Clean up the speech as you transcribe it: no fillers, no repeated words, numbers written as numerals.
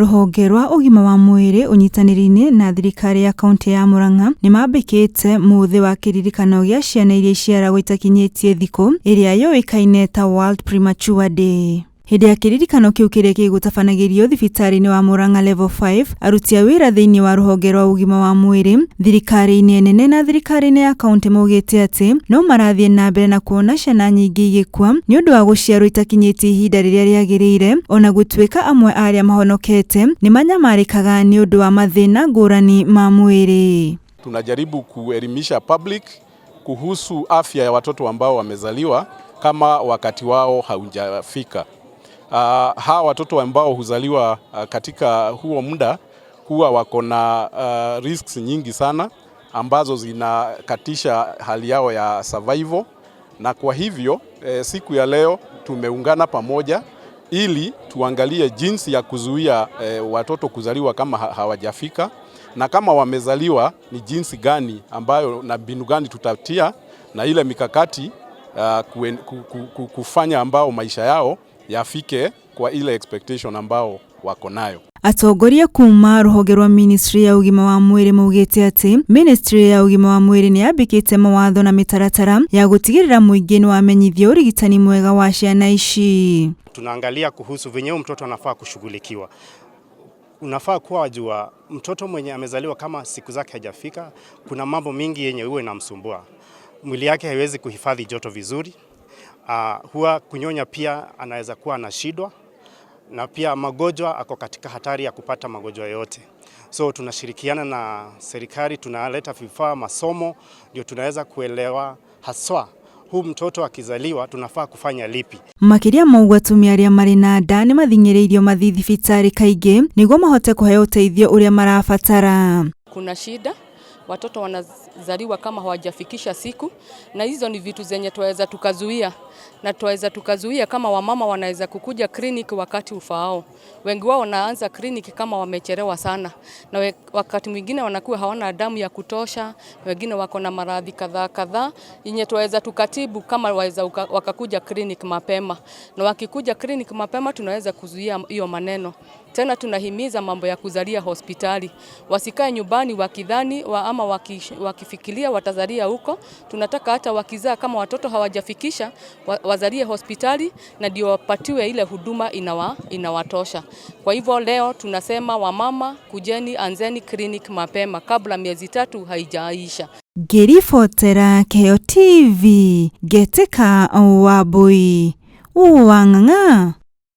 Ruhonge rwa ugima wa mwiri unyitaniri-ini na thirikari ya kaunti ya Murang'a nimambikite muthi wa kiririkano gia ciana iria iciaragwo itakinyitie thiku iria yoikaine ta World Premature Day. Hindi ya kiririkano kiu kiria gigutabanagĩrio thibitari-ini wa Murang'a level 5, aruti a wira thiini wa ruhonge rwa ugima wa mwiri thirikari-ini nene na thirikari-ini ya kaunti maugite ati no marathie na mbere na kuona ciana nyingi igikua ni undu wa guciarwo itakinyitie ihinda riria riagirire, ona gutuika amwe aria mahonokete ni manyamarikaga ni undu wa mathina ngurani ma mwiri. Tunajaribu kuelimisha public kuhusu afya ya watoto ambao wamezaliwa kama wakati wao haujafika. Hawa watoto ambao huzaliwa katika huo muda huwa wako na risks nyingi sana ambazo zinakatisha hali yao ya survival, na kwa hivyo siku ya leo tumeungana pamoja ili tuangalie jinsi ya kuzuia watoto kuzaliwa kama hawajafika, na kama wamezaliwa ni jinsi gani ambayo na mbinu gani tutatia na ile mikakati kufanya ambao maisha yao yafike kwa ile expectation ambao wako nayo. Atongoria kuma ruhonge rwa ministry ya ugima wa mwiri maugite ati ministry ya ugima wa mwiri ni yambikite mawatho na mitaratara ya gutigirira muingi ni wamenyithio urigitani mwega wa ciana ici. Tunaangalia kuhusu venye mtoto anafaa kushughulikiwa. Unafaa kuwa wajua mtoto mwenye amezaliwa kama siku zake hajafika, kuna mambo mingi yenye uwe inamsumbua. Mwili yake haiwezi kuhifadhi joto vizuri. Huwa kunyonya pia anaweza kuwa na shida, na pia magonjwa ako katika hatari ya kupata magonjwa yote. So tunashirikiana na serikali, tunaleta vifaa, masomo, ndio tunaweza kuelewa haswa huu mtoto akizaliwa tunafaa kufanya lipi. Makiria maugu atumia aria mari na nda ni mathingireirio mathi thibitari kaingi niguo mahote kuheo uteithio uria marabatara. Kuna shida, watoto wanazaliwa kama hawajafikisha siku, na hizo ni vitu zenye tuweza tukazuia. Na tuweza tukazuia kama wamama wanaweza kukuja kliniki wakati ufaao. Wengi wao wanaanza kliniki kama wamechelewa sana, na wakati mwingine wanakuwa hawana damu ya kutosha, wengine wako na maradhi kadhaa yenye tuweza tukatibu kama waweza wakakuja kliniki mapema. Na wakikuja kliniki mapema tunaweza kuzuia hiyo maneno. Tena tunahimiza mambo ya kuzalia hospitali. Wasikae nyumbani wakidhani ama wakifikiria watazalia huko. Tunataka hata wakizaa kama watoto hawajafikisha wazalie hospitali, na ndio wapatiwe ile huduma inawatosha. Kwa hivyo leo tunasema wamama, kujeni, anzeni clinic mapema kabla miezi 3 haijaisha. Ngiribotera Keo TV, Geteka Wambui, Wang'ang'a.